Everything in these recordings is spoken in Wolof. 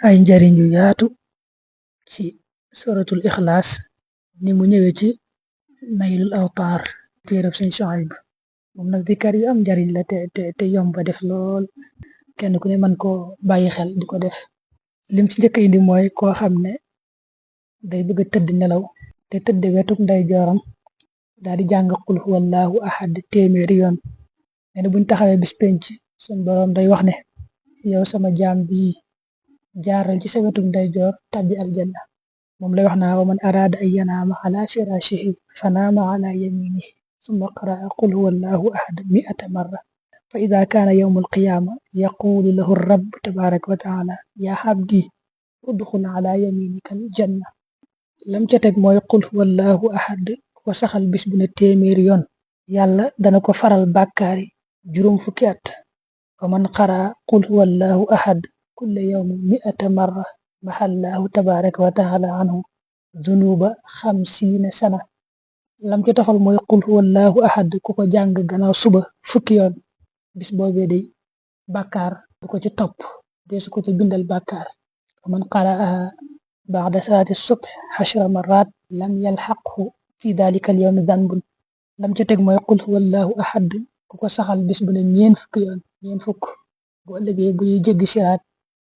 ay njariñ yu yaatu ci suratul ixlaas ni mu ñëwee ci naylul awtaar téerab Sëñ Suhayb moom nag dikkar yu am njariñ la te yomba def lool kenn ku ne man ko bàyyi xel di ko def. Lim ci njëkk indi mooy koo xam ne day bëgg tëdd nelaw te tëdd wetuk nday jooram daal di jàng qul huwallahu ahad téeméeri yoon. nee na buñ taxawee bis penc sun boroom day wax ne yow sama jaam bi jaaral ci sa wetuk nday joor tabbi aljanna. moom lay wax naa wa man araada an yanaama ala firashihi fanaama ala yaminihi summa qaraa qul huwallahu ahad 100 marra fa ida kaana yawmu alqiyaama yaqulu lahu rabb tabaraka wa taala ya abdi udxul ala yaminika aljanna. lam ca teg mooy qul huwallahu ahad ko saxal bis bu ne téeméeri yoon yàlla dana ko faral bàkkaari juróom fukki at. wa man qaraa qul huwallahu ahad kulla yawmin 100 marra maxallahu tabaraka wa taala anhu zunuba 50 sana. lam ca taxal mooy qul huwallahu ahad ku ko jàng gannaaw suba fukki yoon bis boobee day bàkkaar du ko ci topp deesu ko ci bindal bàkkaar. wa man qara'aha ba'da salaati subh 10 marrat lam yalxaqhu fi dalika al yawmi danbun. lam ca teg mooy qul huwallahu ahad ku ko saxal bis bu ne ñeen fukk bu ëllëgee bu ñuy jéggi siraat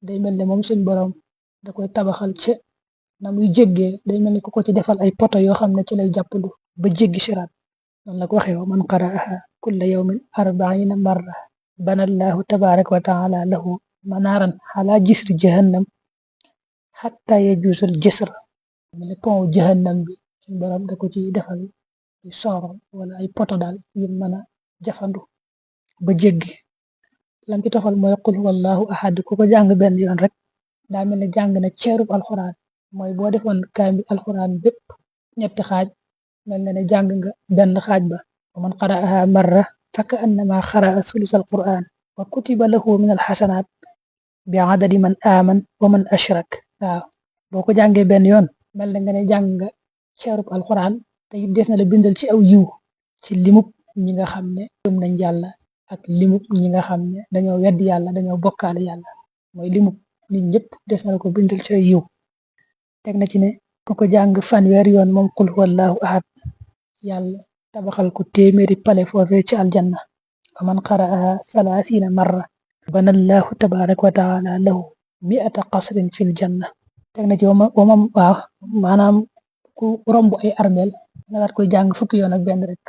day mel ne moom suñ borom da koy tabaxal ca na muy jéggee day mel ni ku ko ci defal ay poto yoo xam ne ci lay jàppandu ba jéggi siraat. noonu la ko waxee wa man qara'aha kulla yawmin 40 marra banallahu tabaraka wa taala lahu manaaran ala jisri jahannam xatta yajuusul jisr. mel ne pont jahannam bi suñ borom da ko ci defal ay sooro wala ay poto daal yu mën a jafandu ba jéggi. lam ci toxal mooy qul huwallahu ahad ku ko jàng benn yoon rek daa mel ne jàng na ceerub alxuraan mooy boo defoon kaamil alxuraan bépp ñetti xaaj mel na ne jàng nga benn xaaj ba. wa man qara'aha marra faka annama qara'a sulus alquran wa kutiba lahu min alxasanaat bi adadi man aman wa man ashrak. waaw boo ko jàngee benn yoon mel na nga ne jàng nga ceerub alxuraan te it des na la bindal ci aw yiw ci limub ñi nga xam ne gëm nañ yàlla ak limub ñi nga xam ne dañoo weddi yàlla dañoo bokkaale yàlla mooy limub nit ñëpp des na la ko bindal ci yiw. teg na ci ne ku ko jàng fanweer yoon moom qul huwallahu ahad yàlla tabaxal ko téeméeri pale foofee ci aljanna. wa man qara'aha 30 marra banallahu tabaraka wa taala lahu 100 qasrin fil janna. teg na ci waaw maanaam ku romb ay armeel nga daat koy jàng fukki yoon ak benn rek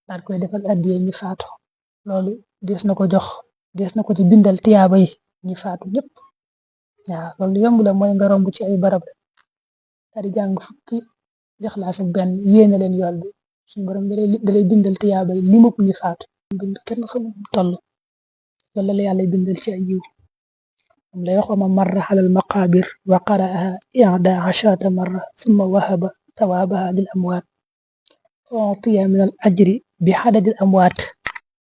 daat koy defal addiyee ñi faatu loolu des na ko jox des na ko ci bindal tiyaaba yi ñi faatu ñëpp. waaw loolu yomb la mooy nga romb ci ay barab rek daal di jàng fukki Ixlaas ak benn yéene leen yool bi suñu borom dalay bindal tiyaaba yi limub ñi faatu bind kenn xamul toll loolu la yàlla bindal ci ay yiw. moom lay wax ma marra alal maqabir wa qara'aha 11 marra summa wahaba tawaabaha lil amwaat utiya min al ajri bi xadadil amwaat.